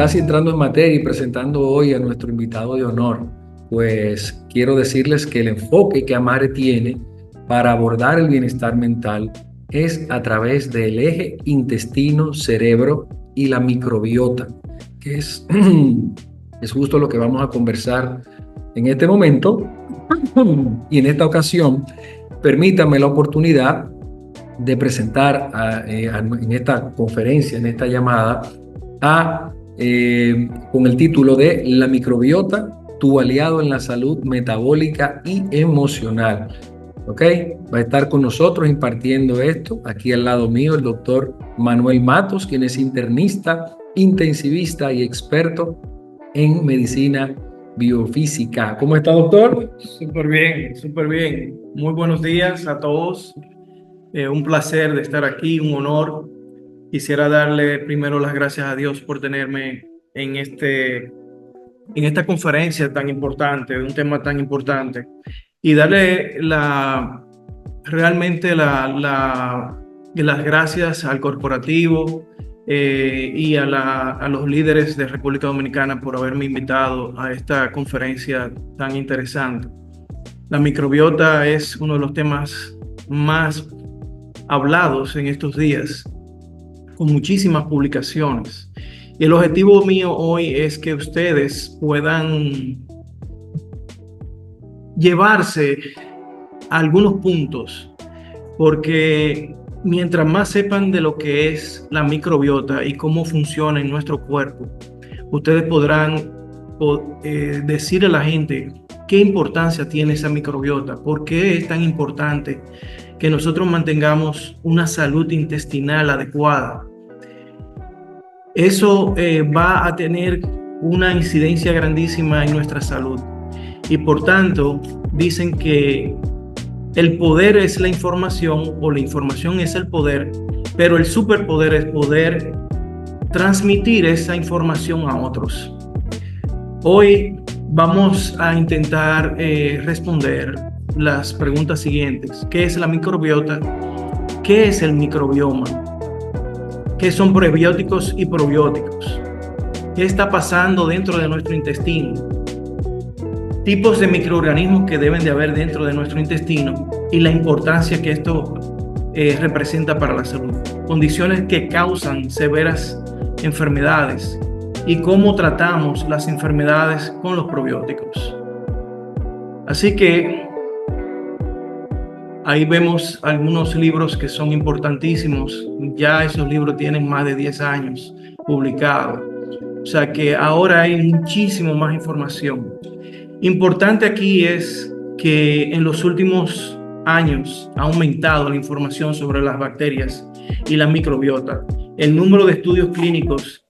casi entrando en materia y presentando hoy a nuestro invitado de honor, pues quiero decirles que el enfoque que Amare tiene para abordar el bienestar mental es a través del eje intestino-cerebro y la microbiota, que es, es justo lo que vamos a conversar en este momento. Y en esta ocasión, permítanme la oportunidad de presentar en esta conferencia, en esta llamada, con el título de La microbiota, tu aliado en la salud metabólica y emocional. ¿Ok? Va a estar con nosotros impartiendo esto, aquí al lado mío, el doctor Manuel Matos, quien es internista, intensivista y experto en medicina biofísica. ¿Cómo está, doctor? Súper bien, súper bien. Muy buenos días a todos. Un placer de estar aquí, un honor. Quisiera darle primero las gracias a Dios por tenerme en esta conferencia tan importante, de un tema tan importante, y darle realmente las gracias al corporativo y a los líderes de República Dominicana por haberme invitado a esta conferencia tan interesante. La microbiota es uno de los temas más hablados en estos días, con muchísimas publicaciones. Y el objetivo mío hoy es que ustedes puedan llevarse a algunos puntos, porque mientras más sepan de lo que es la microbiota y cómo funciona en nuestro cuerpo, ustedes podrán decirle a la gente qué importancia tiene esa microbiota, por qué es tan importante que nosotros mantengamos una salud intestinal adecuada. Eso va a tener una incidencia grandísima en nuestra salud. Y por tanto, dicen que el poder es la información, o la información es el poder, pero el superpoder es poder transmitir esa información a otros. Hoy vamos a intentar responder las preguntas siguientes. ¿Qué es la microbiota? ¿Qué es el microbioma? ¿Qué son prebióticos y probióticos? ¿Qué está pasando dentro de nuestro intestino? Tipos de microorganismos que deben de haber dentro de nuestro intestino y la importancia que esto representa para la salud. Condiciones que causan severas enfermedades y cómo tratamos las enfermedades con los probióticos. Así que ahí vemos algunos libros que son importantísimos. Ya esos libros tienen más de 10 años publicados. O sea que ahora hay muchísimo más información. Importante aquí es que en los últimos años ha aumentado la información sobre las bacterias y la microbiota. El número de estudios clínicos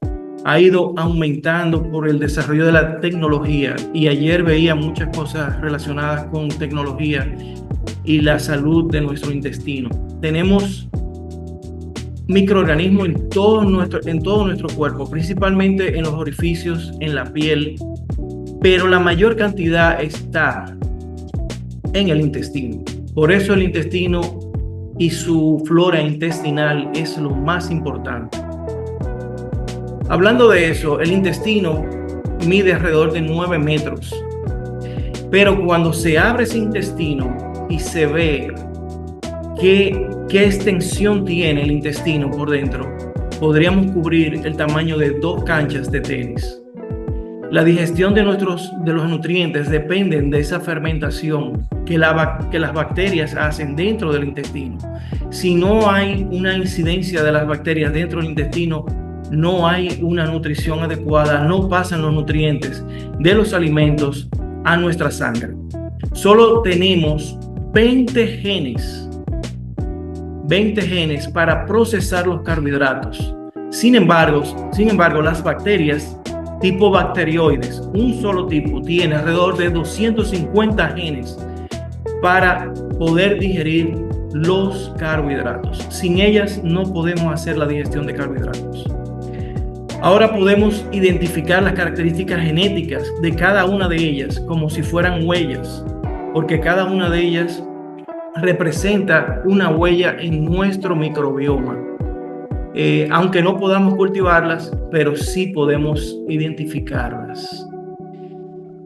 ha ido aumentando por el desarrollo de la tecnología, y ayer veía muchas cosas relacionadas con tecnología y la salud de nuestro intestino. Tenemos microorganismos en todo nuestro cuerpo, principalmente en los orificios, en la piel, pero la mayor cantidad está en el intestino. Por eso el intestino y su flora intestinal es lo más importante. Hablando de eso, el intestino mide alrededor de 9 metros, pero cuando se abre ese intestino y se ve qué extensión tiene el intestino por dentro, podríamos cubrir el tamaño de 2 canchas de tenis. La digestión de los nutrientes dependen de esa fermentación que las bacterias hacen dentro del intestino. Si no hay una incidencia de las bacterias dentro del intestino, no hay una nutrición adecuada, no pasan los nutrientes de los alimentos a nuestra sangre. Solo tenemos 20 genes para procesar los carbohidratos. Sin embargo, las bacterias tipo bacterioides, un solo tipo, tiene alrededor de 250 genes para poder digerir los carbohidratos. Sin ellas no podemos hacer la digestión de carbohidratos. Ahora podemos identificar las características genéticas de cada una de ellas como si fueran huellas, porque cada una de ellas representa una huella en nuestro microbioma. aunque no podamos cultivarlas, pero sí podemos identificarlas.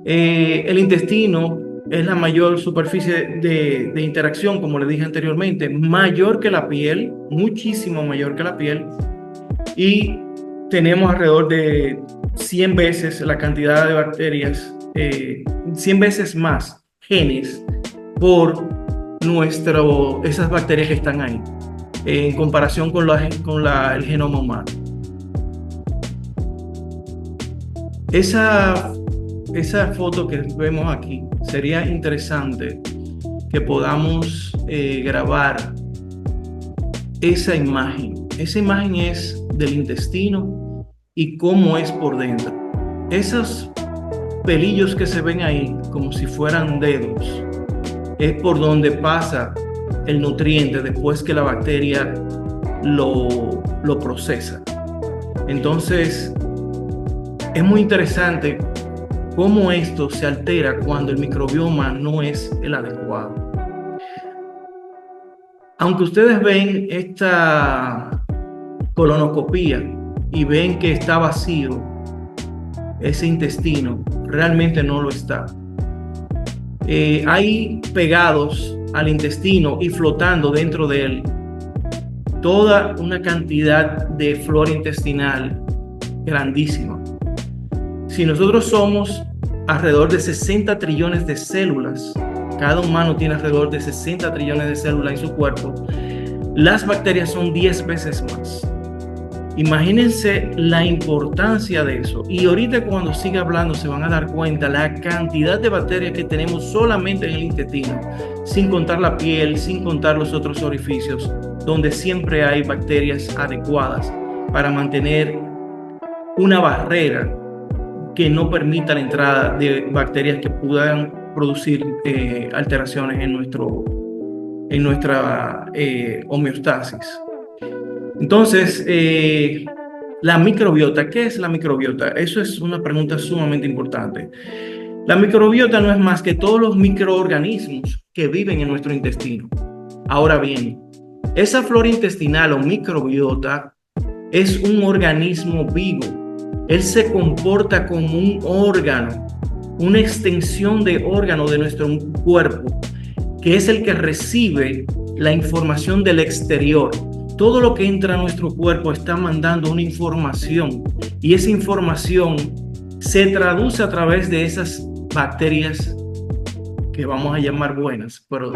El intestino es la mayor superficie de interacción, como le dije anteriormente, mayor que la piel, muchísimo mayor que la piel, y tenemos alrededor de 100 veces la cantidad de bacterias, 100 veces más genes por esas bacterias que están ahí, en comparación con el genoma humano. Esa foto que vemos aquí, sería interesante que podamos grabar esa imagen. Esa imagen es del intestino y cómo es por dentro. Esos pelillos que se ven ahí, como si fueran dedos, es por donde pasa el nutriente después que la bacteria lo procesa. Entonces, es muy interesante cómo esto se altera cuando el microbioma no es el adecuado. Aunque ustedes ven esta colonoscopía y ven que está vacío ese intestino, realmente no lo está. Hay pegados al intestino y flotando dentro de él toda una cantidad de flora intestinal grandísima. Si nosotros somos alrededor de 60 trillones de células, cada humano tiene alrededor de 60 trillones de células en su cuerpo, las bacterias son 10 veces más. Imagínense la importancia de eso. Y ahorita cuando siga hablando se van a dar cuenta la cantidad de bacterias que tenemos solamente en el intestino, sin contar la piel, sin contar los otros orificios, donde siempre hay bacterias adecuadas para mantener una barrera que no permita la entrada de bacterias que puedan producir alteraciones en nuestra homeostasis. Entonces, la microbiota, ¿qué es la microbiota? Eso es una pregunta sumamente importante. La microbiota no es más que todos los microorganismos que viven en nuestro intestino. Ahora bien, esa flora intestinal o microbiota es un organismo vivo. Él se comporta como un órgano, una extensión de órgano de nuestro cuerpo, que es el que recibe la información del exterior. Todo lo que entra a nuestro cuerpo está mandando una información y esa información se traduce a través de esas bacterias que vamos a llamar buenas, pero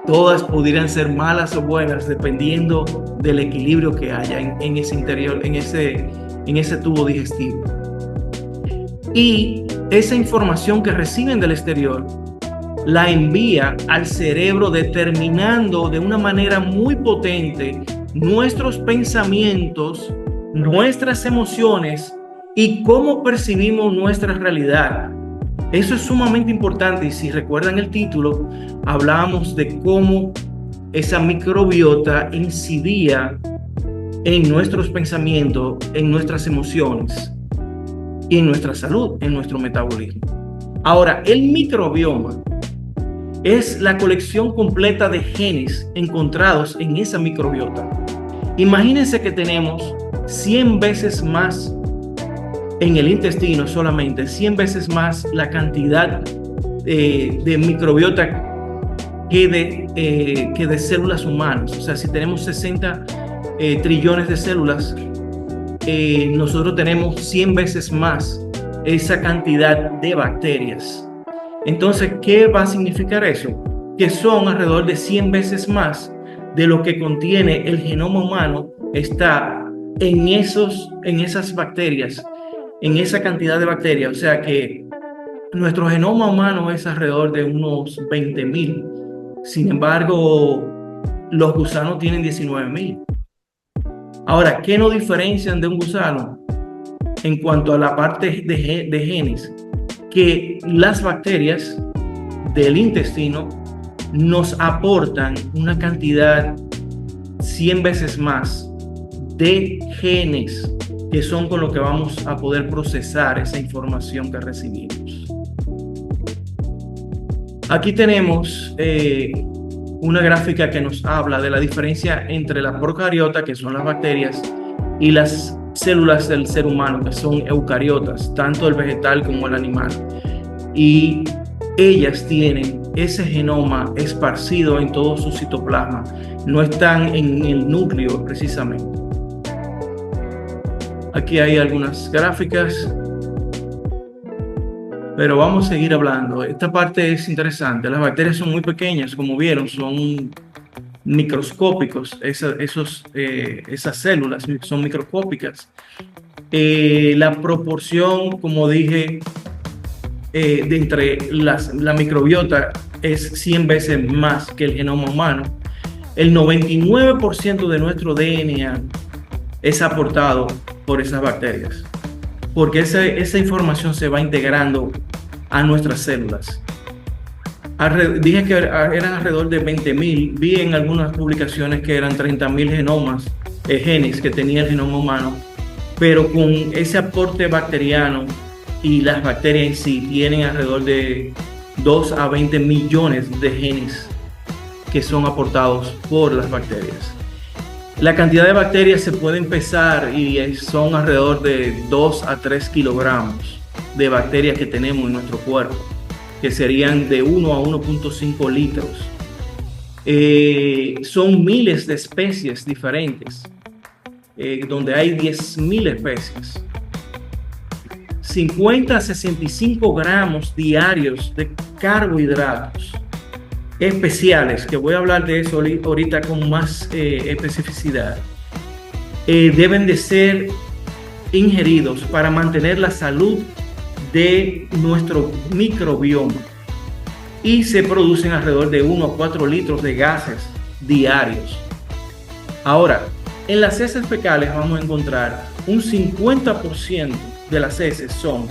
todas pudieran ser malas o buenas dependiendo del equilibrio que haya en ese interior, en ese tubo digestivo. Y esa información que reciben del exterior la envía al cerebro, determinando de una manera muy potente nuestros pensamientos, nuestras emociones y cómo percibimos nuestra realidad. Eso es sumamente importante y si recuerdan el título, hablábamos de cómo esa microbiota incidía en nuestros pensamientos, en nuestras emociones y en nuestra salud, en nuestro metabolismo. Ahora, el microbioma es la colección completa de genes encontrados en esa microbiota. Imagínense que tenemos 100 veces más en el intestino, solamente 100 veces más la cantidad de microbiota que de células humanas. O sea, si tenemos 60 trillones de células, nosotros tenemos 100 veces más esa cantidad de bacterias. Entonces, ¿qué va a significar eso? Que son alrededor de 100 veces más de lo que contiene el genoma humano, está en esas bacterias, en esa cantidad de bacterias. O sea que nuestro genoma humano es alrededor de unos 20,000. Sin embargo, los gusanos tienen 19,000. Ahora, ¿qué nos diferencian de un gusano? En cuanto a la parte de genes, que las bacterias del intestino nos aportan una cantidad 100 veces más de genes que son con lo que vamos a poder procesar esa información que recibimos. Aquí tenemos una gráfica que nos habla de la diferencia entre la procariota, que son las bacterias, y las células del ser humano, que son eucariotas, tanto el vegetal como el animal. Y ellas tienen ese genoma esparcido en todo su citoplasma, no están en el núcleo precisamente. Aquí hay algunas gráficas, pero vamos a seguir hablando. Esta parte es interesante. Las bacterias son muy pequeñas, como vieron, son microscópicos. Esas células son microscópicas. La proporción, como dije, de entre la microbiota es 100 veces más que el genoma humano. El 99% de nuestro DNA es aportado por esas bacterias, porque esa información se va integrando a nuestras células. Dije que eran alrededor de 20.000, vi en algunas publicaciones que eran 30.000 genes que tenía el genoma humano, pero con ese aporte bacteriano, y las bacterias en sí tienen alrededor de 2 a 20 millones de genes que son aportados por las bacterias. La cantidad de bacterias se puede pesar y son alrededor de 2 a 3 kilogramos de bacterias que tenemos en nuestro cuerpo, que serían de 1 a 1.5 litros. Son miles de especies diferentes, donde hay 10.000 especies. 50 a 65 gramos diarios de carbohidratos especiales, que voy a hablar de eso ahorita con más especificidad, deben de ser ingeridos para mantener la salud de nuestro microbioma, y se producen alrededor de 1 a 4 litros de gases diarios. Ahora, en las heces fecales vamos a encontrar un 50% de las heces son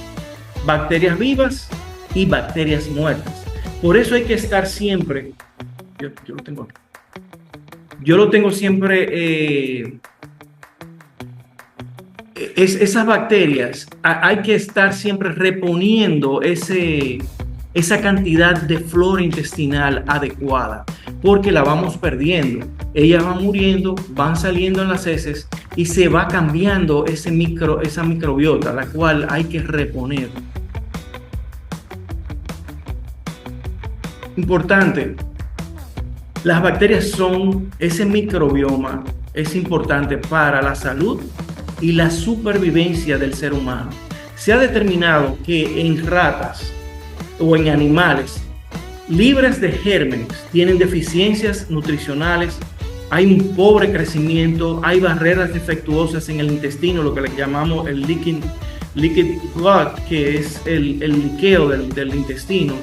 bacterias vivas y bacterias muertas. Por eso hay que estar siempre, yo lo tengo siempre, esas bacterias, hay que estar siempre reponiendo esa cantidad de flora intestinal adecuada, porque la vamos perdiendo. Ellas van muriendo, van saliendo en las heces y se va cambiando esa microbiota, la cual hay que reponer. Importante, las bacterias son, ese microbioma es importante para la salud y la supervivencia del ser humano. Se ha determinado que en ratas o en animales libres de gérmenes tienen deficiencias nutricionales, hay un pobre crecimiento, hay barreras defectuosas en el intestino, lo que le llamamos el liquid gut, que es el liqueo del intestino.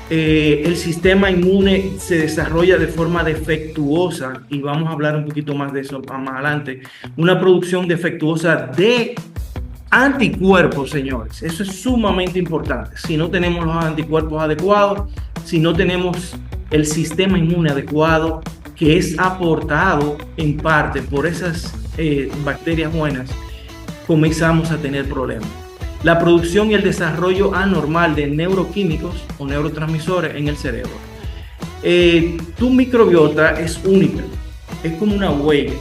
El sistema inmune se desarrolla de forma defectuosa, y vamos a hablar un poquito más de eso más adelante. Una producción defectuosa de anticuerpos, señores. Eso es sumamente importante. Si no tenemos los anticuerpos adecuados, si no tenemos el sistema inmune adecuado, que es aportado en parte por esas bacterias buenas, comenzamos a tener problemas. La producción y el desarrollo anormal de neuroquímicos o neurotransmisores en el cerebro. Tu microbiota es única, es como una huella.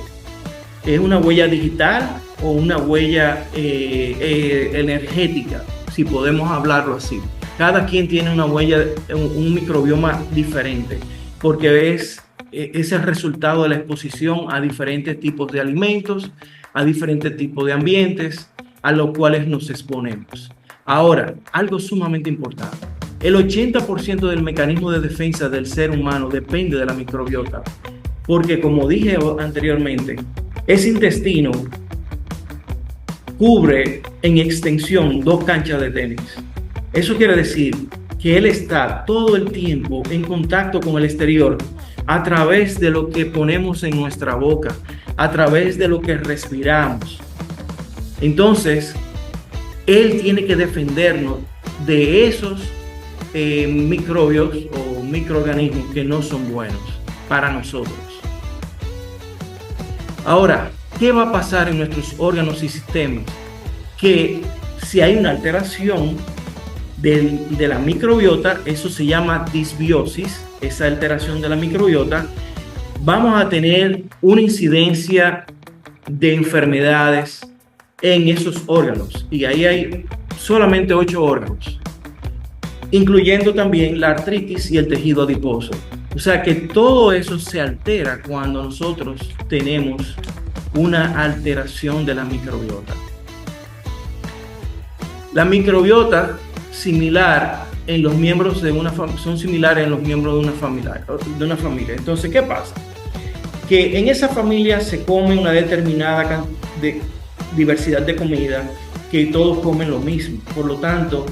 Es una huella digital o una huella energética, si podemos hablarlo así. Cada quien tiene una huella, un microbioma diferente, porque es el resultado de la exposición a diferentes tipos de alimentos, a diferentes tipos de ambientes a los cuales nos exponemos. Ahora, algo sumamente importante. El 80% del mecanismo de defensa del ser humano depende de la microbiota, porque como dije anteriormente, ese intestino cubre en extensión 2 canchas de tenis. Eso quiere decir que él está todo el tiempo en contacto con el exterior a través de lo que ponemos en nuestra boca, a través de lo que respiramos. Entonces, él tiene que defendernos de esos microbios o microorganismos que no son buenos para nosotros. Ahora, ¿qué va a pasar en nuestros órganos y sistemas? Que si hay una alteración de la microbiota, eso se llama disbiosis, esa alteración de la microbiota, vamos a tener una incidencia de enfermedades en esos órganos. Y ahí hay solamente 8 órganos, incluyendo también la artritis y el tejido adiposo. O sea que todo eso se altera cuando nosotros tenemos una alteración de la microbiota. La microbiota similar en los miembros de son similares en los miembros de una familia. Entonces, ¿qué pasa? Que en esa familia se come una determinada diversidad de comida, que todos comen lo mismo. Por lo tanto,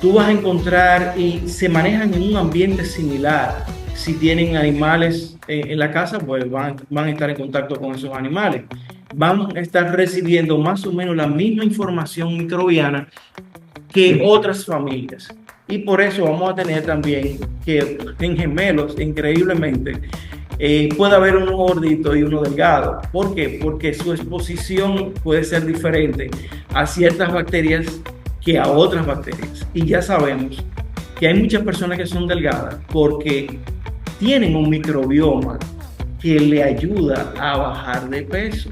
tú vas a encontrar y se manejan en un ambiente similar. Si tienen animales en la casa, pues van a estar en contacto con esos animales. Van a estar recibiendo más o menos la misma información microbiana que otras familias. Y por eso vamos a tener también que en gemelos, increíblemente, puede haber uno gordito y uno delgado. ¿Por qué? Porque su exposición puede ser diferente a ciertas bacterias que a otras bacterias. Y ya sabemos que hay muchas personas que son delgadas porque tienen un microbioma que le ayuda a bajar de peso.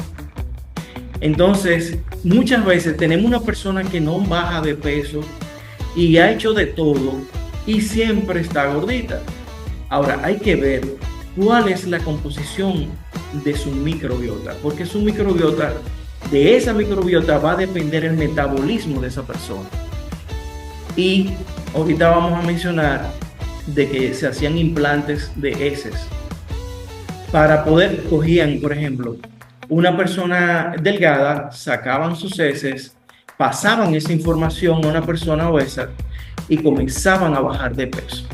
Entonces, muchas veces tenemos una persona que no baja de peso y ha hecho de todo y siempre está gordita. Ahora, hay que ver cuál es la composición de su microbiota, porque su microbiota, de esa microbiota va a depender el metabolismo de esa persona. Y ahorita vamos a mencionar de que se hacían implantes de heces para poder, cogían, por ejemplo, una persona delgada, sacaban sus heces, pasaban esa información a una persona obesa y comenzaban a bajar de peso.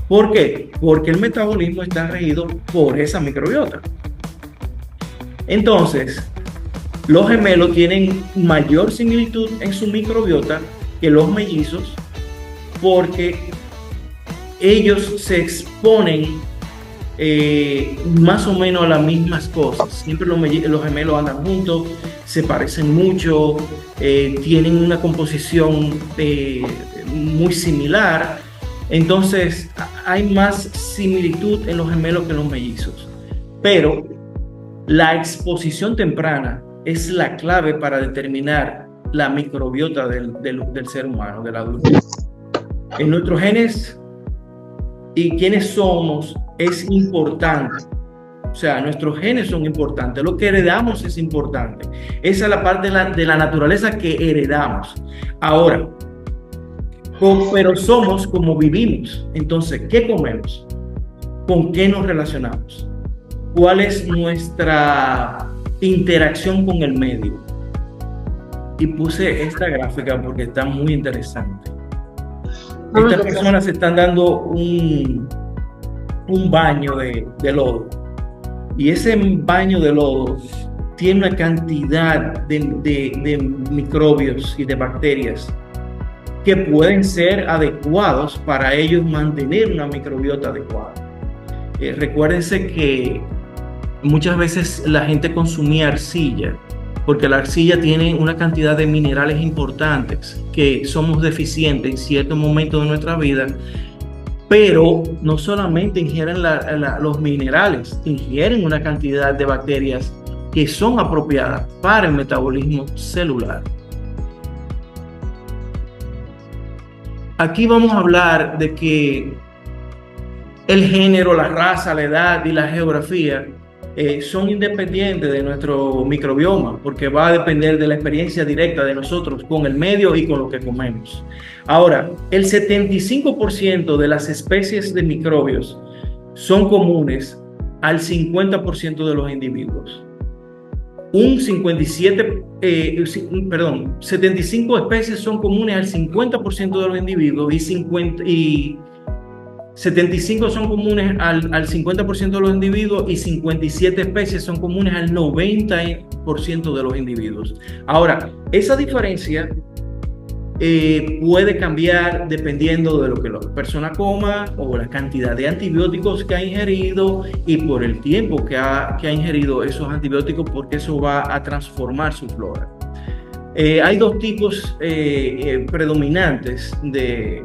¿Por qué? Porque el metabolismo está regido por esa microbiota. Entonces, los gemelos tienen mayor similitud en su microbiota que los mellizos porque ellos se exponen más o menos a las mismas cosas. Siempre los gemelos andan juntos, se parecen mucho, tienen una composición muy similar. Entonces hay más similitud en los gemelos que en los mellizos. Pero la exposición temprana es la clave para determinar la microbiota del ser humano, del adulto. En nuestros genes y quiénes somos es importante. O sea, nuestros genes son importantes. Lo que heredamos es importante. Esa es la parte de la naturaleza que heredamos. Ahora, pero somos como vivimos. Entonces, ¿qué comemos? ¿Con qué nos relacionamos? ¿Cuál es nuestra interacción con el medio? Y puse esta gráfica porque está muy interesante. Estas personas se están dando un baño de lodo. Y ese baño de lodo tiene una cantidad de microbios y de bacterias que pueden ser adecuados para ellos mantener una microbiota adecuada. Recuérdense que muchas veces la gente consumía arcilla, porque la arcilla tiene una cantidad de minerales importantes que somos deficientes en ciertos momentos de nuestra vida, pero no solamente ingieren los minerales, ingieren una cantidad de bacterias que son apropiadas para el metabolismo celular. Aquí vamos a hablar de que el género, la raza, la edad y la geografía son independientes de nuestro microbioma, porque va a depender de la experiencia directa de nosotros con el medio y con lo que comemos. Ahora, el 75% de las especies de microbios son comunes al 50% de los individuos. 75 especies son comunes al 50% de los individuos y 75 son comunes al 50% de los individuos y 57 especies son comunes al 90% de los individuos. Ahora, esa diferencia puede cambiar dependiendo de lo que la persona coma o la cantidad de antibióticos que ha ingerido y por el tiempo que ha ingerido esos antibióticos, porque eso va a transformar su flora. Hay dos tipos predominantes de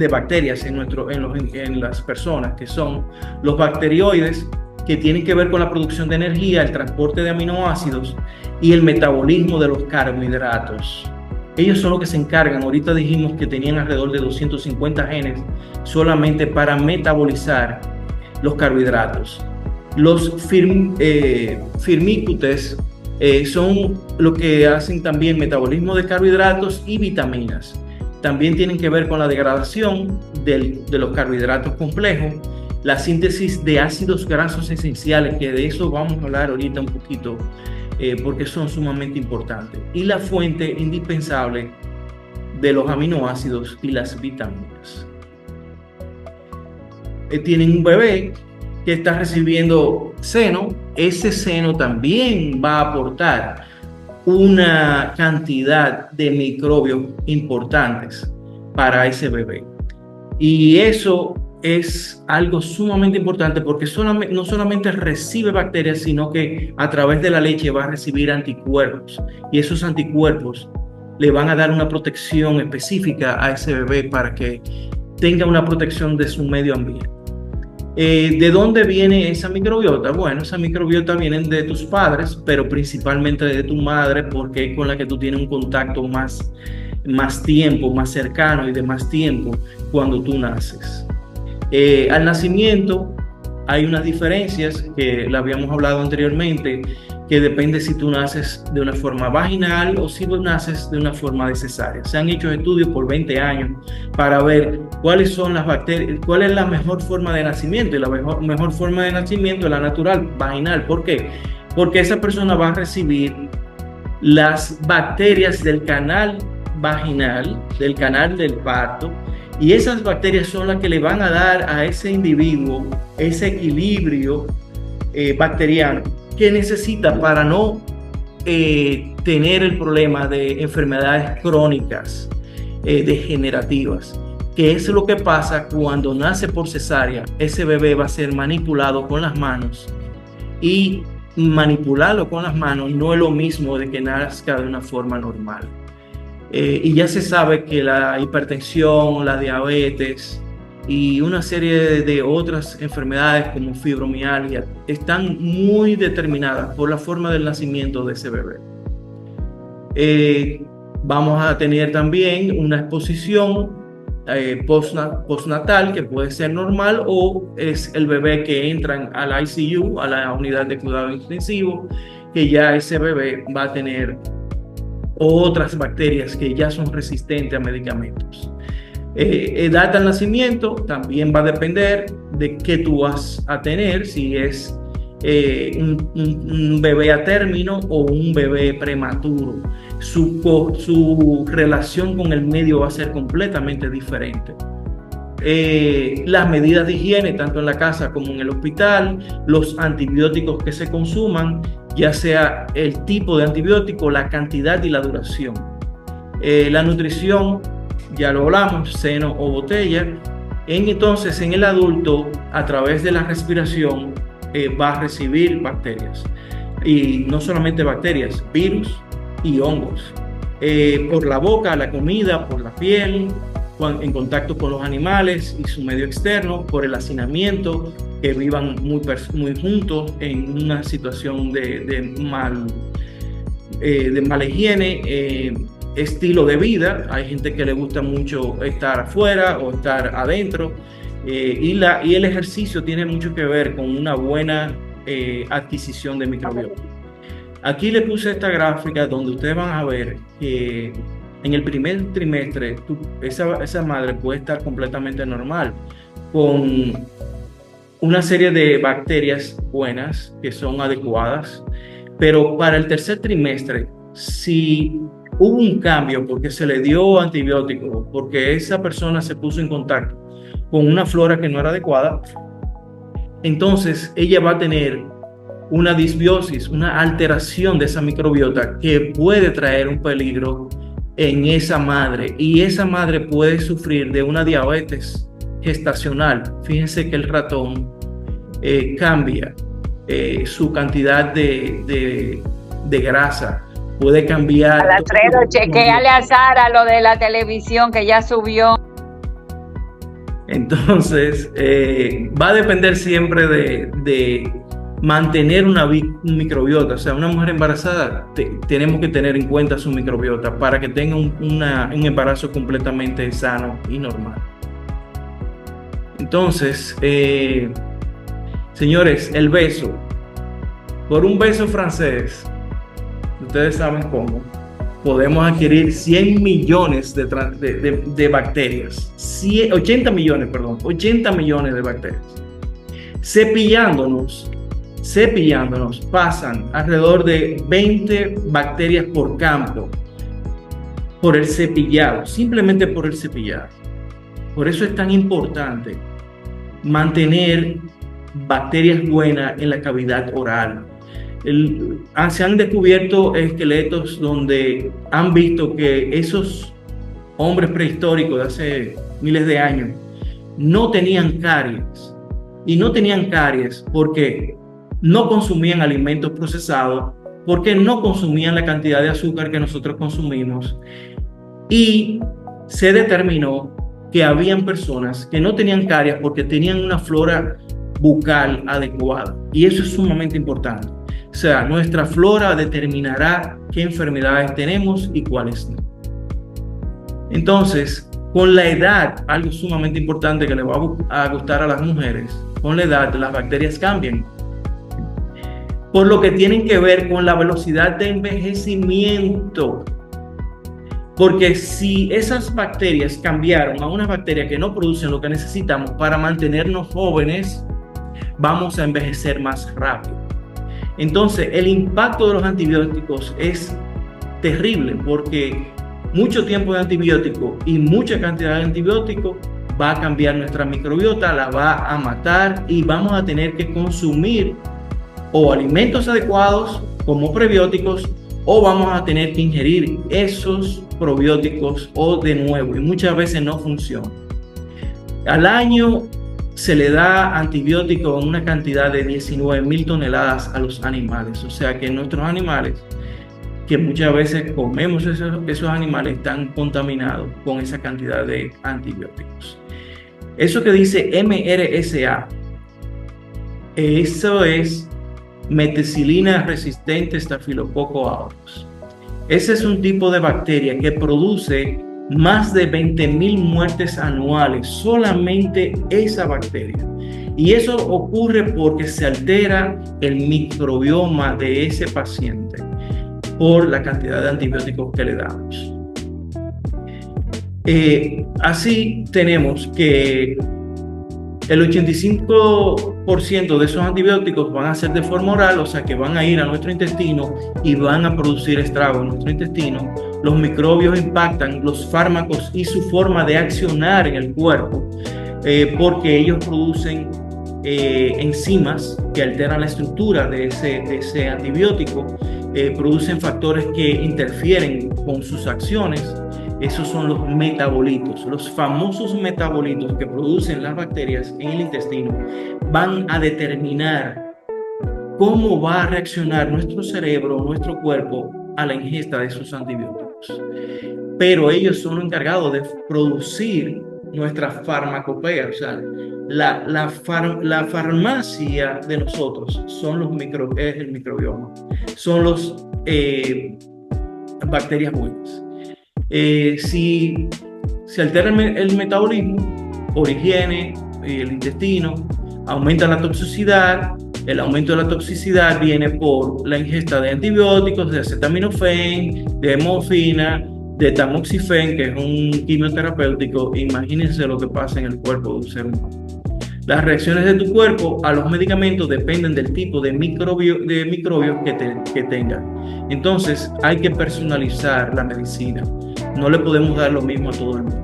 bacterias en las personas, que son los bacterioides, que tienen que ver con la producción de energía, el transporte de aminoácidos y el metabolismo de los carbohidratos. Ellos son los que se encargan. Ahorita dijimos que tenían alrededor de 250 genes solamente para metabolizar los carbohidratos. Los firmicutes son lo que hacen también metabolismo de carbohidratos y vitaminas. También tienen que ver con la degradación de los carbohidratos complejos, la síntesis de ácidos grasos esenciales, que de eso vamos a hablar ahorita un poquito, porque son sumamente importantes, y la fuente indispensable de los aminoácidos y las vitaminas. Tienen un bebé que está recibiendo seno. Ese seno también va a aportar una cantidad de microbios importantes para ese bebé, y eso es algo sumamente importante porque no solamente recibe bacterias, sino que a través de la leche va a recibir anticuerpos, y esos anticuerpos le van a dar una protección específica a ese bebé para que tenga una protección de su medio ambiente. ¿De dónde viene esa microbiota? Bueno, esa microbiota viene de tus padres, pero principalmente de tu madre, porque es con la que tú tienes un contacto más tiempo, más cercano y de más tiempo cuando tú naces. Al nacimiento hay unas diferencias que la habíamos hablado anteriormente, que depende si tú naces de una forma vaginal o si tú naces de una forma de cesárea. Se han hecho estudios por 20 años para ver cuáles son las bacterias, cuál es la mejor forma de nacimiento, y la mejor forma de nacimiento es la natural, vaginal. ¿Por qué? Porque esa persona va a recibir las bacterias del canal vaginal, del canal del parto, y esas bacterias son las que le van a dar a ese individuo ese equilibrio bacteriano que necesita para no tener el problema de enfermedades crónicas degenerativas, que es lo que pasa cuando nace por cesárea. Ese bebé va a ser manipulado con las manos, y manipularlo con las manos no es lo mismo de que nazca de una forma normal. Y ya se sabe que la hipertensión, la diabetes y una serie de otras enfermedades como fibromialgia están muy determinadas por la forma del nacimiento de ese bebé. Vamos a tener también una exposición postnatal, que puede ser normal, o es el bebé que entra al ICU, a la unidad de cuidado intensivo, que ya ese bebé va a tener otras bacterias que ya son resistentes a medicamentos. Edad al nacimiento también va a depender de qué tú vas a tener, si es un bebé a término o un bebé prematuro. Su relación con el medio va a ser completamente diferente. Las medidas de higiene, tanto en la casa como en el hospital, los antibióticos que se consuman, ya sea el tipo de antibiótico, la cantidad y la duración. La nutrición, ya lo hablamos, seno o botella. Entonces, en el adulto, a través de la respiración, va a recibir bacterias. Y no solamente bacterias, virus y hongos. Por la boca, la comida, por la piel, en contacto con los animales y su medio externo, por el hacinamiento, que vivan muy juntos en una situación de mala higiene, estilo de vida. Hay gente que le gusta mucho estar afuera o estar adentro, y el ejercicio tiene mucho que ver con una buena adquisición de microbiota. Aquí le puse esta gráfica donde ustedes van a ver que en el primer trimestre esa madre puede estar completamente normal, con una serie de bacterias buenas que son adecuadas, pero para el tercer trimestre, si hubo un cambio porque se le dio antibiótico, porque esa persona se puso en contacto con una flora que no era adecuada, entonces ella va a tener una disbiosis, una alteración de esa microbiota que puede traer un peligro en esa madre, y esa madre puede sufrir de una diabetes gestacional. Fíjense que el ratón cambia su cantidad de grasa, puede cambiar. Alfredo, chequéale a Sara lo de la televisión que ya subió. Entonces, va a depender siempre de mantener un microbiota. O sea, una mujer embarazada, tenemos que tener en cuenta su microbiota para que tenga un embarazo completamente sano y normal. Entonces, señores, el beso. Por un beso francés, ustedes saben cómo, podemos adquirir 100 millones de bacterias. 80 millones de bacterias. Cepillándonos pasan alrededor de 20 bacterias por campo por el cepillado, simplemente por el cepillado. Por eso es tan importante mantener bacterias buenas en la cavidad oral. Se han descubierto esqueletos donde han visto que esos hombres prehistóricos de hace miles de años no tenían caries. Y no tenían caries porque no consumían alimentos procesados, porque no consumían la cantidad de azúcar que nosotros consumimos. Y se determinó que habían personas que no tenían caries porque tenían una flora bucal adecuada. Y eso es sumamente importante. O sea, nuestra flora determinará qué enfermedades tenemos y cuáles no. Entonces, con la edad, algo sumamente importante que le va a gustar a las mujeres, con la edad las bacterias cambian. Por lo que tienen que ver con la velocidad de envejecimiento. Porque si esas bacterias cambiaron a unas bacterias que no producen lo que necesitamos para mantenernos jóvenes, vamos a envejecer más rápido. Entonces, el impacto de los antibióticos es terrible porque mucho tiempo de antibiótico y mucha cantidad de antibiótico va a cambiar nuestra microbiota, la va a matar y vamos a tener que consumir o alimentos adecuados como prebióticos o vamos a tener que ingerir esos probióticos o de nuevo y muchas veces no funciona. Al año se le da antibiótico en una cantidad de 19.000 toneladas a los animales. O sea que nuestros animales, que muchas veces comemos esos animales, están contaminados con esa cantidad de antibióticos. Eso que dice MRSA, eso es meticilina resistente Staphylococcus aureus. Ese es un tipo de bacteria que produce más de 20.000 muertes anuales, solamente esa bacteria. Y eso ocurre porque se altera el microbioma de ese paciente por la cantidad de antibióticos que le damos. Así tenemos que el 85% de esos antibióticos van a ser de forma oral, o sea que van a ir a nuestro intestino y van a producir estragos en nuestro intestino. Los microbios impactan los fármacos y su forma de accionar en el cuerpo, porque ellos producen enzimas que alteran la estructura de ese antibiótico, producen factores que interfieren con sus acciones. Esos son los metabolitos, los famosos metabolitos que producen las bacterias en el intestino van a determinar cómo va a reaccionar nuestro cerebro, nuestro cuerpo a la ingesta de esos antibióticos. Pero ellos son los encargados de producir nuestra farmacopea, o sea, la farmacia de nosotros son es el microbioma, son los bacterias buenas. Si se altera el metabolismo por higiene, el intestino, aumenta la toxicidad. El aumento de la toxicidad viene por la ingesta de antibióticos, de acetaminofén, de morfina, de tamoxifén, que es un quimioterapéutico. Imagínense lo que pasa en el cuerpo de un ser humano. Las reacciones de tu cuerpo a los medicamentos dependen del tipo de microbios que tenga. Entonces hay que personalizar la medicina. No le podemos dar lo mismo a todo el mundo.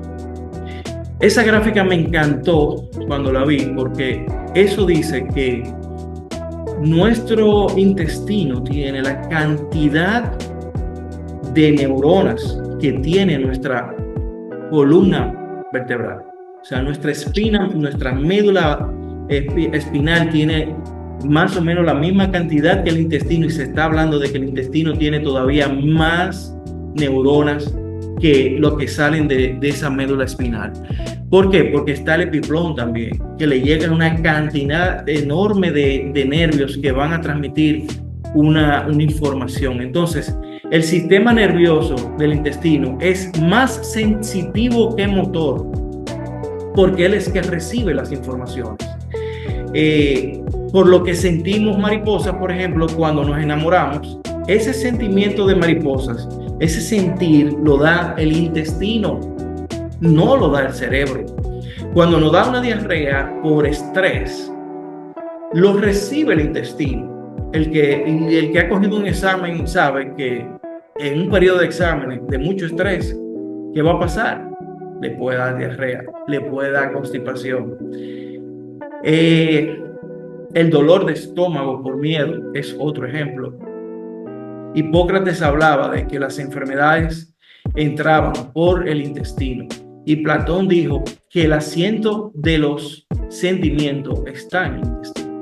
Esa gráfica me encantó cuando la vi porque eso dice que nuestro intestino tiene la cantidad de neuronas que tiene nuestra columna vertebral. O sea, nuestra espina, nuestra médula espinal tiene más o menos la misma cantidad que el intestino y se está hablando de que el intestino tiene todavía más neuronas que lo que salen de esa médula espinal. ¿Por qué? Porque está el epiplón también, que le llega una cantidad enorme de nervios que van a transmitir una información. Entonces, el sistema nervioso del intestino es más sensitivo que motor, porque él es que recibe las informaciones. Por lo que sentimos mariposas, por ejemplo, cuando nos enamoramos, ese sentimiento de mariposas, ese sentir lo da el intestino, no lo da el cerebro. Cuando nos da una diarrea por estrés, lo recibe el intestino. El que ha cogido un examen sabe que en un periodo de exámenes de mucho estrés, ¿qué va a pasar? Le puede dar diarrea, le puede dar constipación. El dolor de estómago por miedo es otro ejemplo. Hipócrates hablaba de que las enfermedades entraban por el intestino. Y Platón dijo que el asiento de los sentimientos está en el intestino.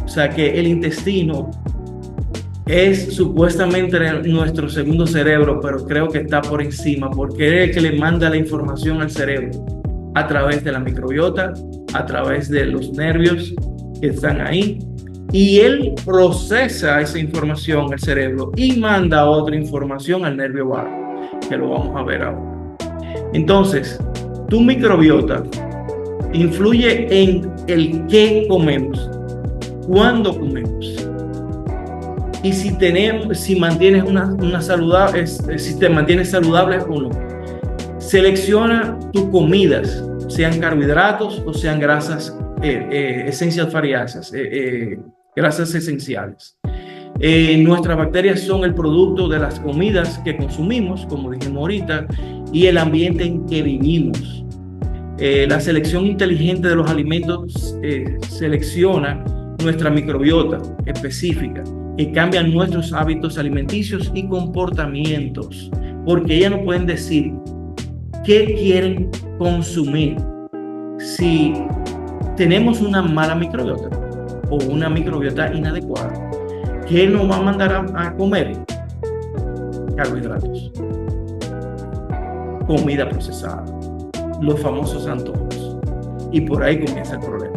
O sea que el intestino es supuestamente nuestro segundo cerebro, pero creo que está por encima, porque es el que le manda la información al cerebro a través de la microbiota, a través de los nervios que están ahí, y él procesa esa información al cerebro y manda otra información al nervio vago, que lo vamos a ver ahora. Entonces, tu microbiota influye en el qué comemos, cuándo comemos, y si mantienes una saludable, si te mantienes saludable o no. Selecciona tus comidas, sean carbohidratos o sean grasas essential fatty acids, grasas esenciales. Nuestras bacterias son el producto de las comidas que consumimos, como dijimos ahorita, y el ambiente en que vivimos. La selección inteligente de los alimentos selecciona nuestra microbiota específica, que cambian nuestros hábitos alimenticios y comportamientos, porque ellas nos pueden decir qué quieren consumir. Si tenemos una mala microbiota o una microbiota inadecuada, ¿qué nos va a mandar a comer? Carbohidratos, comida procesada, los famosos antojos, y por ahí comienza el problema.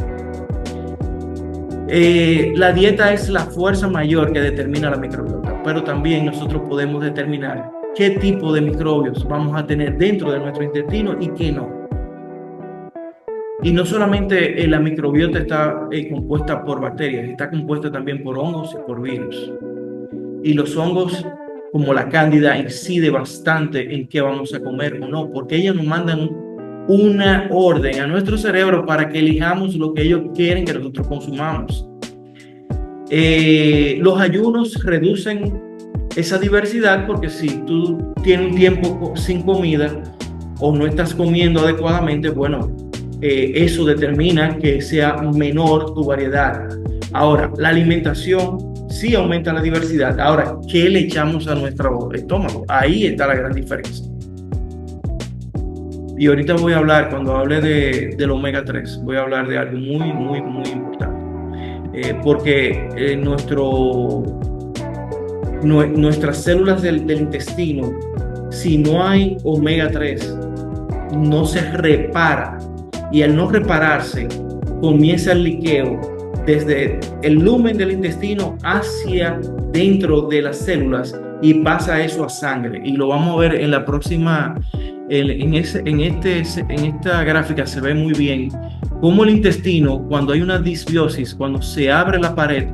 La dieta es la fuerza mayor que determina la microbiota, pero también nosotros podemos determinar qué tipo de microbios vamos a tener dentro de nuestro intestino y qué no. Y no solamente la microbiota está compuesta por bacterias, está compuesta también por hongos y por virus. Y los hongos, como la cándida, incide bastante en qué vamos a comer o no, porque ellos nos mandan una orden a nuestro cerebro para que elijamos lo que ellos quieren que nosotros consumamos. Los ayunos reducen esa diversidad, porque si tú tienes un tiempo sin comida o no estás comiendo adecuadamente, bueno, eso determina que sea menor tu variedad. Ahora, la alimentación sí aumenta la diversidad. Ahora, ¿qué le echamos a nuestro estómago? Ahí está la gran diferencia. Y ahorita voy a hablar, cuando hable del omega 3, voy a hablar de algo muy, muy, muy importante. Porque nuestras células del intestino, si no hay omega 3, no se repara. Y al no repararse, comienza el liqueo desde el lumen del intestino hacia dentro de las células y pasa eso a sangre. Y lo vamos a ver en la próxima. En esta gráfica se ve muy bien cómo el intestino, cuando hay una disbiosis, cuando se abre la pared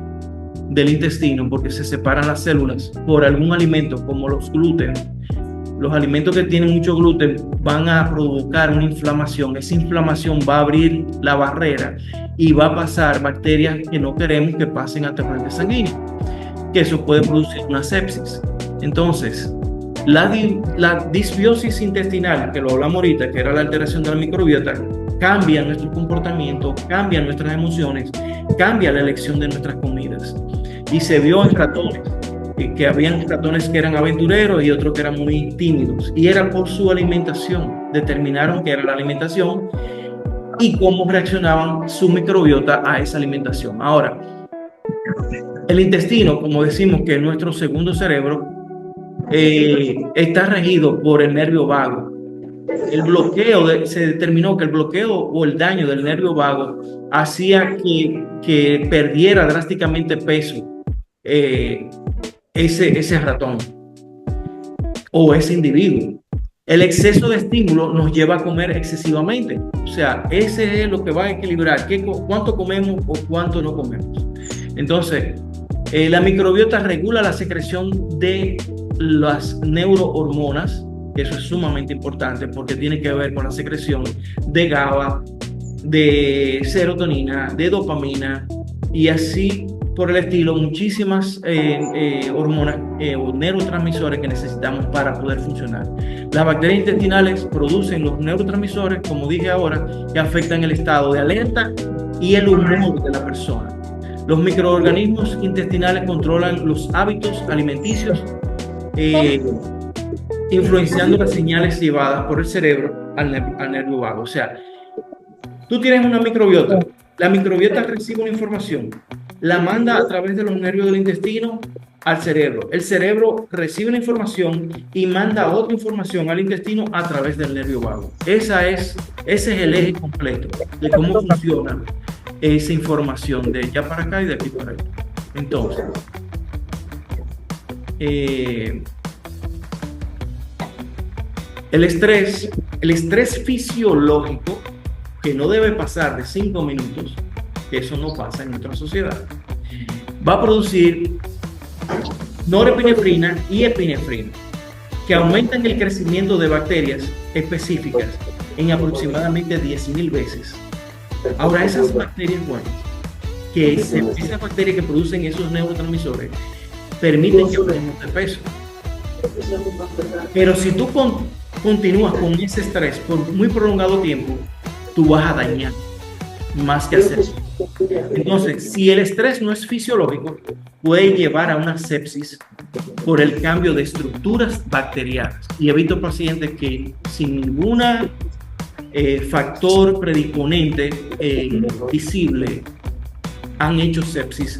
del intestino porque se separan las células por algún alimento como los gluten, los alimentos que tienen mucho gluten van a provocar una inflamación. Esa inflamación va a abrir la barrera y va a pasar bacterias que no queremos que pasen a torrente sanguíneo, que eso puede producir una sepsis. Entonces, la disbiosis intestinal, que lo hablamos ahorita, que era la alteración de la microbiota, cambia nuestro comportamiento, cambia nuestras emociones, cambia la elección de nuestras comidas. Y se vio en ratones, que habían ratones que eran aventureros y otros que eran muy tímidos. Y era por su alimentación. Determinaron que era la alimentación y cómo reaccionaban su microbiota a esa alimentación. Ahora, el intestino, como decimos que es nuestro segundo cerebro, está regido por el nervio vago. se determinó que el bloqueo o el daño del nervio vago hacía que perdiera drásticamente peso ese ratón o ese individuo. El exceso de estímulo nos lleva a comer excesivamente. O sea, ese es lo que va a equilibrar cuánto comemos o cuánto no comemos. Entonces, la microbiota regula la secreción de las neurohormonas. Eso es sumamente importante porque tiene que ver con la secreción de GABA, de serotonina, de dopamina y así por el estilo, muchísimas hormonas o neurotransmisores que necesitamos para poder funcionar. Las bacterias intestinales producen los neurotransmisores, como dije ahora, que afectan el estado de alerta y el humor de la persona. Los microorganismos intestinales controlan los hábitos alimenticios, influenciando las señales llevadas por el cerebro al nervio vago. O sea, tú tienes una microbiota, la microbiota recibe una información, la manda a través de los nervios del intestino al cerebro. El cerebro recibe una información y manda otra información al intestino a través del nervio vago. Ese es el eje completo de cómo funciona esa información de allá para acá y de aquí para allá. Entonces, el estrés fisiológico, que no debe pasar de 5 minutos, que eso no pasa en nuestra sociedad, va a producir norepinefrina y epinefrina, que aumentan el crecimiento de bacterias específicas en aproximadamente 10.000 veces. Ahora, esas bacterias buenas, esas bacterias que producen esos neurotransmisores, permiten que bajemos de peso. Pero si tú continúas con ese estrés por muy prolongado tiempo, tú vas a dañar más que hacer. Entonces, si el estrés no es fisiológico, puede llevar a una sepsis por el cambio de estructuras bacterianas. Y he visto pacientes que sin ningún factor predisponente visible han hecho sepsis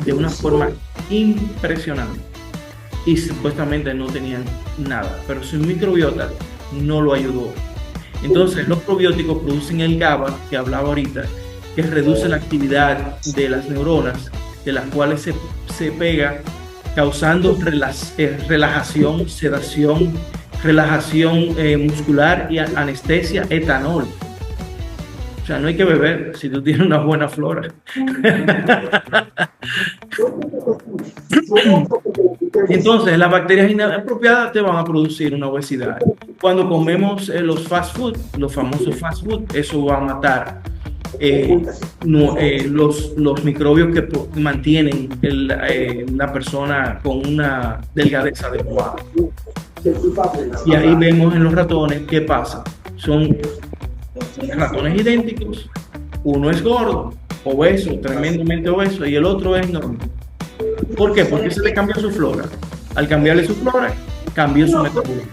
de una forma impresionante y supuestamente no tenían nada, pero su microbiota no lo ayudó. Entonces, los probióticos producen el GABA, que hablaba ahorita, que reduce la actividad de las neuronas, de las cuales se pega, causando relajación, sedación, relajación muscular y anestesia, etanol. O sea, no hay que beber si tú tienes una buena flora. Entonces, las bacterias inapropiadas te van a producir una obesidad. Cuando comemos los fast food, los famosos fast food, eso va a matar los microbios que mantienen la persona con una delgadez adecuada. Y ahí vemos en los ratones qué pasa. Son ratones idénticos, uno es gordo, obeso, tremendamente obeso, y el otro es normal. ¿Por qué? Porque se le cambió su flora. Al cambiarle su flora, cambió su metabolismo.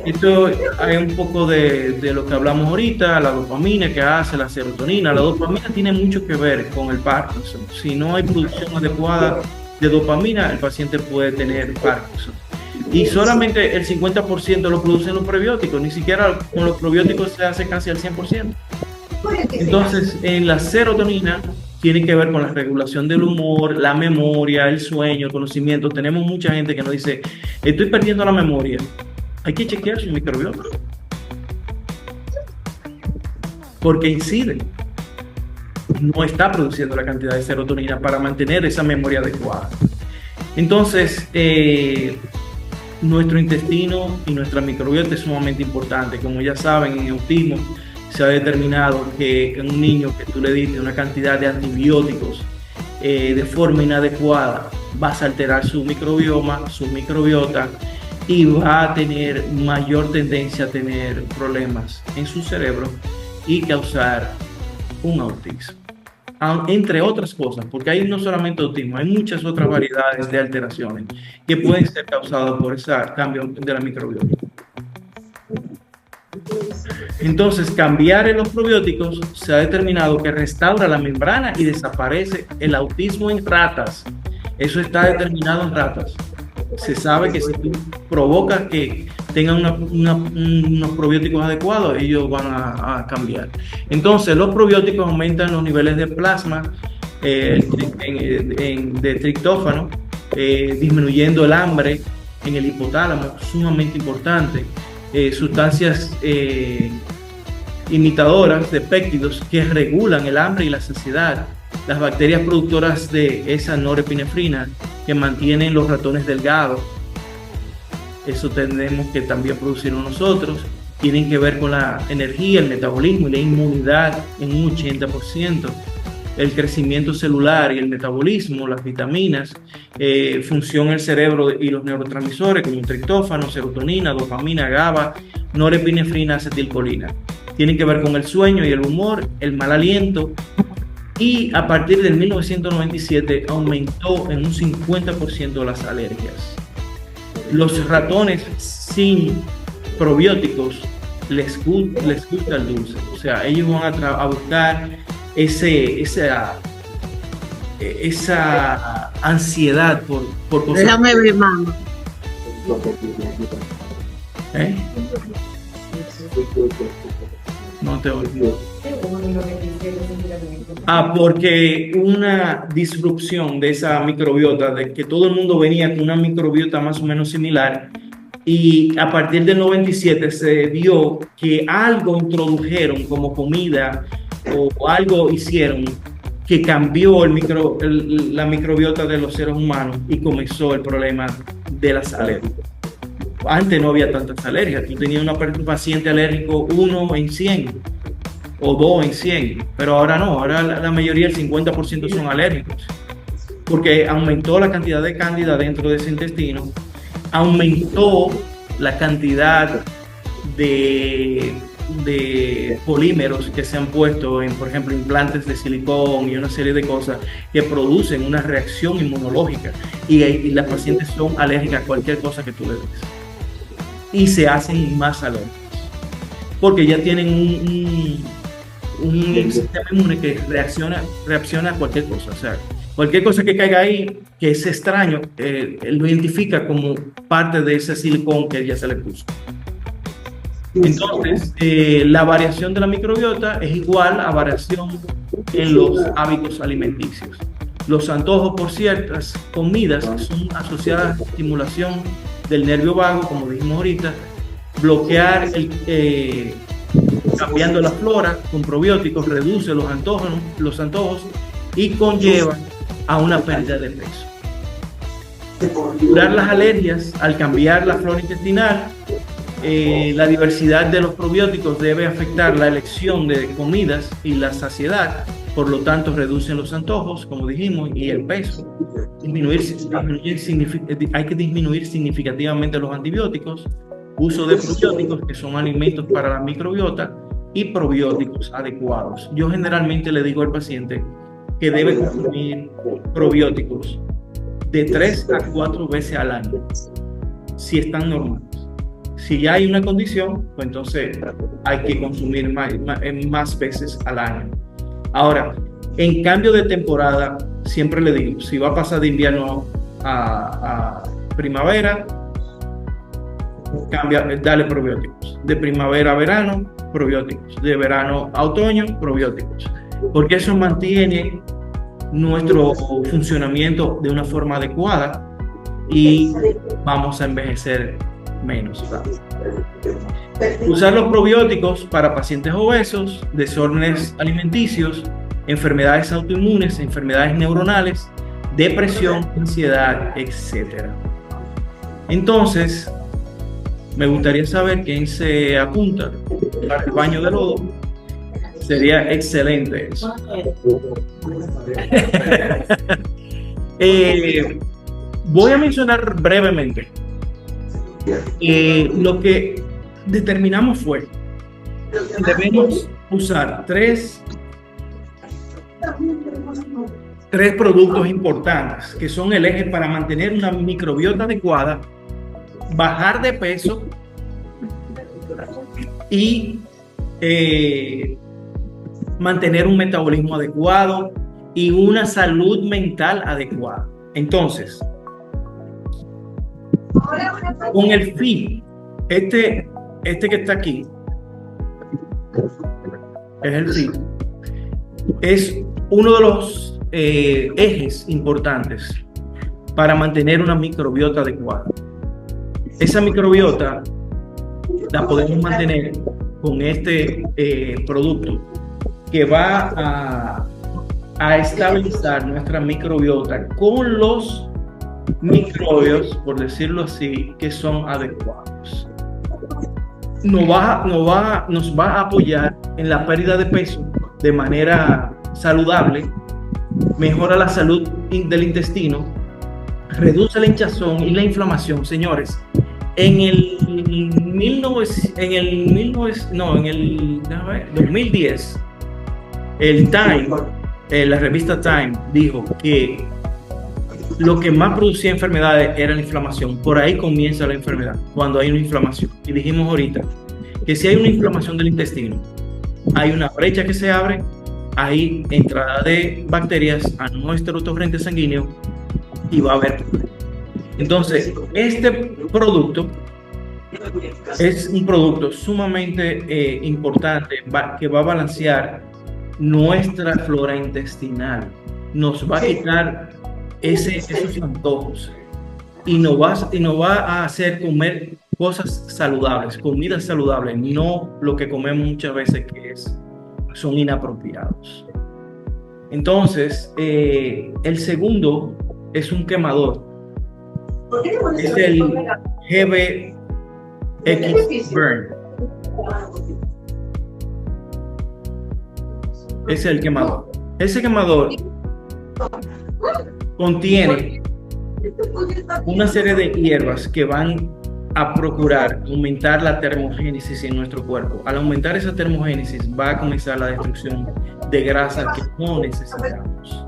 Esto hay un poco de lo que hablamos ahorita, la dopamina que hace, la serotonina. La dopamina tiene mucho que ver con el Parkinson. Si no hay producción adecuada de dopamina, el paciente puede tener Parkinson. Y solamente el 50% lo producen los prebióticos, ni siquiera con los probióticos se hace casi al 100%. Entonces, en la serotonina tiene que ver con la regulación del humor, la memoria, el sueño, el conocimiento. Tenemos mucha gente que nos dice, estoy perdiendo la memoria. Hay que chequear su microbiota, porque incide. No está produciendo la cantidad de serotonina para mantener esa memoria adecuada. Entonces, nuestro intestino y nuestra microbiota es sumamente importante. Como ya saben, en autismo se ha determinado que en un niño que tú le diste una cantidad de antibióticos de forma inadecuada, vas a alterar su microbioma, su microbiota, y va a tener mayor tendencia a tener problemas en su cerebro y causar un autismo, entre otras cosas, porque hay no solamente autismo, hay muchas otras variedades de alteraciones que pueden ser causadas por ese cambio de la microbiota. Entonces, cambiar en los probióticos se ha determinado que restaura la membrana y desaparece el autismo en ratas. Eso está determinado en ratas. Se sabe que si tú provocas que tengan unos probióticos adecuados, ellos van a cambiar. Entonces, los probióticos aumentan los niveles de plasma, de triptófano, disminuyendo el hambre en el hipotálamo, sumamente importante. Sustancias imitadoras de péptidos que regulan el hambre y la saciedad. Las bacterias productoras de esa norepinefrina que mantienen los ratones delgados, eso tenemos que también producirlo nosotros. Tienen que ver con la energía, el metabolismo y la inmunidad en un 80%. El crecimiento celular y el metabolismo, las vitaminas, función del cerebro y los neurotransmisores como triptófano, serotonina, dopamina, GABA, norepinefrina, acetilcolina. Tienen que ver con el sueño y el humor, el mal aliento. Y a partir del 1997 aumentó en un 50% las alergias. Los ratones sin probióticos les gusta el dulce. O sea, ellos van a buscar esa ansiedad por cosas. Déjame ver, mamá. ¿Eh? No te olvido. Porque una disrupción de esa microbiota, de que todo el mundo venía con una microbiota más o menos similar, y a partir del 97 se vio que algo introdujeron como comida o algo hicieron que cambió la microbiota de los seres humanos y comenzó el problema de las alergias. Antes no había tantas alergias. Tú tenías un paciente alérgico 1 en 100 o 2 en 100, pero ahora no. Ahora la mayoría, el 50% son alérgicos, porque aumentó la cantidad de cándida dentro de ese intestino, aumentó la cantidad de polímeros que se han puesto en, por ejemplo, implantes de silicón y una serie de cosas que producen una reacción inmunológica, y las pacientes son alérgicas a cualquier cosa que tú le des. Y se hacen más alérgicos porque ya tienen un sistema inmune que reacciona a cualquier cosa. O sea, cualquier cosa que caiga ahí que es extraño, lo identifica como parte de ese silicón que ya se le puso. Entonces, la variación de la microbiota es igual a variación en los hábitos alimenticios. Los antojos por ciertas comidas son asociadas a estimulación del nervio vago, como dijimos ahorita, bloquear cambiando la flora con probióticos, reduce los antojos y conlleva a una pérdida de peso. Curar las alergias al cambiar la flora intestinal. La diversidad de los probióticos debe afectar la elección de comidas y la saciedad, por lo tanto reducen los antojos, como dijimos, y el peso. Hay que disminuir significativamente los antibióticos, uso de probióticos, que son alimentos para la microbiota, y probióticos adecuados. Yo generalmente le digo al paciente que debe consumir probióticos de 3 a 4 veces al año, si están normales. Si ya hay una condición, pues entonces hay que consumir más veces al año. Ahora, en cambio de temporada, siempre le digo, si va a pasar de invierno a primavera, dale probióticos. De primavera a verano, probióticos. De verano a otoño, probióticos. Porque eso mantiene nuestro funcionamiento de una forma adecuada y vamos a envejecer menos. Usar los probióticos para pacientes obesos, desórdenes alimenticios, enfermedades autoinmunes, enfermedades neuronales, depresión, ansiedad, etc. Entonces, me gustaría saber quién se apunta para el baño de lodo. Sería excelente eso. Voy a mencionar brevemente. Lo que determinamos fue que debemos usar tres productos importantes que son el eje para mantener una microbiota adecuada, bajar de peso y mantener un metabolismo adecuado y una salud mental adecuada. Entonces, con el fin Este que está aquí es el FIT. Es uno de los ejes importantes para mantener una microbiota adecuada. Esa microbiota la podemos mantener con este producto que va a estabilizar nuestra microbiota con los microbios, por decirlo así, que son adecuados. Nos va a apoyar en la pérdida de peso de manera saludable, mejora la salud del intestino, reduce la hinchazón y la inflamación. Señores, en el 2010, el Time, la revista Time, dijo que lo que más producía enfermedades era la inflamación. Por ahí comienza la enfermedad, cuando hay una inflamación. Y dijimos ahorita que si hay una inflamación del intestino, hay una brecha que se abre, hay entrada de bacterias a nuestro torrente sanguíneo y va a haber. Entonces, este producto es un producto sumamente importante que va a balancear nuestra flora intestinal, nos va a quitar esos antojos y nos va a hacer comer cosas saludables, comidas saludables, no lo que comemos muchas veces que son inapropiados. Entonces, el segundo es un quemador. Es el GBX Burn. Es el quemador. Ese quemador contiene una serie de hierbas que van a procurar aumentar la termogénesis en nuestro cuerpo. Al aumentar esa termogénesis va a comenzar la destrucción de grasas que no necesitamos.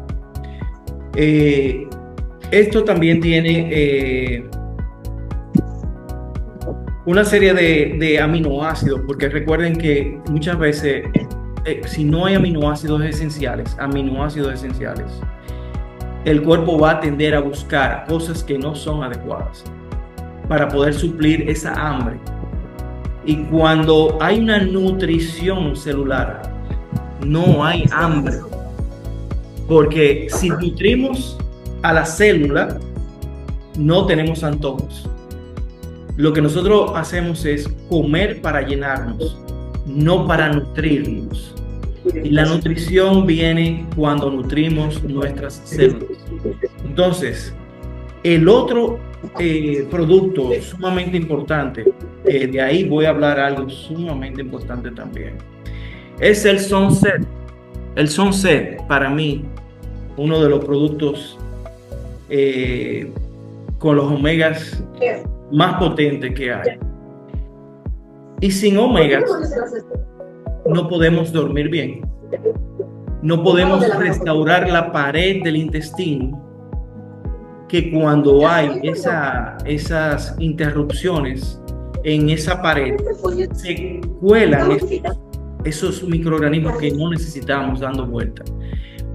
Esto también tiene una serie de aminoácidos, porque recuerden que muchas veces si no hay aminoácidos esenciales, el cuerpo va a tender a buscar cosas que no son adecuadas para poder suplir esa hambre. Y cuando hay una nutrición celular, no hay hambre, porque si nutrimos a la célula, no tenemos antojos. Lo que nosotros hacemos es comer para llenarnos, no para nutrirnos. Y la nutrición viene cuando nutrimos nuestras células. Entonces, el otro producto sumamente importante, de ahí voy a hablar algo sumamente importante también, es el Sunset. El Sunset, para mí, uno de los productos con los omegas más potentes que hay. Y sin omegas no podemos dormir bien. No podemos restaurar la pared del intestino, que cuando hay esas interrupciones en esa pared, se cuelan esos microorganismos que no necesitamos dando vuelta.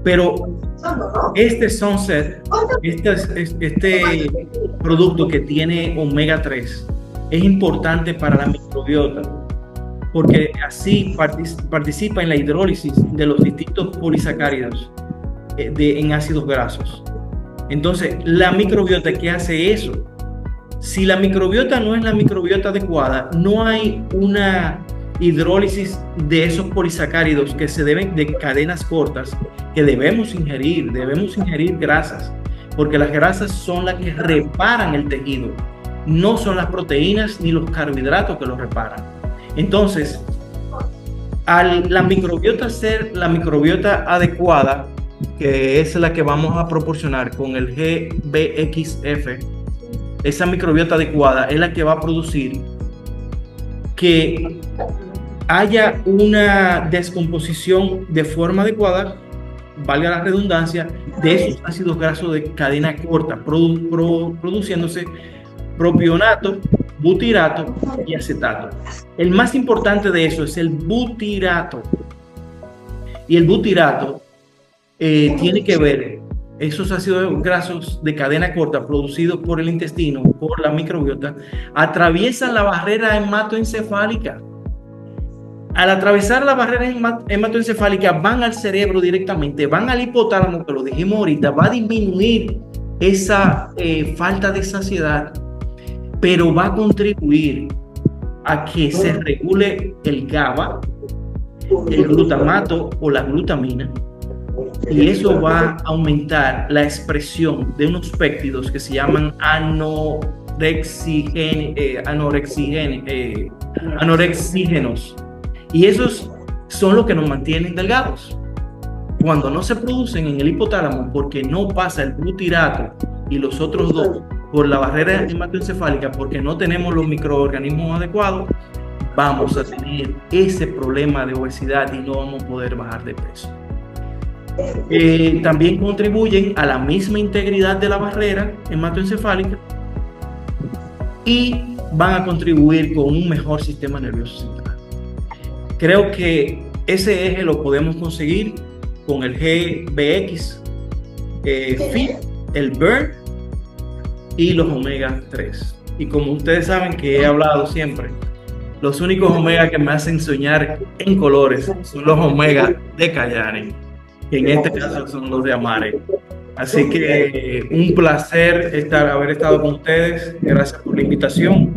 Pero este Sunset, este producto que tiene omega 3, es importante para la microbiota, porque así participa en la hidrólisis de los distintos polisacáridos en ácidos grasos. Entonces, la microbiota, ¿qué hace eso? Si la microbiota no es la microbiota adecuada, no hay una hidrólisis de esos polisacáridos que se deben de cadenas cortas que debemos ingerir grasas, porque las grasas son las que reparan el tejido, no son las proteínas ni los carbohidratos que lo reparan. Entonces, al la microbiota ser la microbiota adecuada, que es la que vamos a proporcionar con el GBXF, esa microbiota adecuada es la que va a producir que haya una descomposición de forma adecuada, valga la redundancia, de esos ácidos grasos de cadena corta, produciéndose propionato, butirato y acetato. El más importante de eso es el butirato. Y el butirato tiene que ver esos ácidos grasos de cadena corta producidos por el intestino, por la microbiota, atraviesan la barrera hematoencefálica. Al atravesar la barrera hematoencefálica van al cerebro directamente, van al hipotálamo, que lo dijimos ahorita, va a disminuir esa falta de saciedad, pero va a contribuir a que se regule el GABA, el glutamato o la glutamina, y eso va a aumentar la expresión de unos péptidos que se llaman anorexígenos. Y esos son los que nos mantienen delgados. Cuando no se producen en el hipotálamo porque no pasa el butirato y los otros dos por la barrera hematoencefálica, porque no tenemos los microorganismos adecuados, vamos a tener ese problema de obesidad y no vamos a poder bajar de peso. También contribuyen a la misma integridad de la barrera hematoencefálica y van a contribuir con un mejor sistema nervioso central. Creo que ese eje lo podemos conseguir con el GBX, FIT, el BURN y los omega 3. Y como ustedes saben que he hablado siempre, los únicos omega que me hacen soñar en colores son los omega de Kyari, que en este caso son los de Amare. Así que un placer haber estado con ustedes. Gracias por la invitación.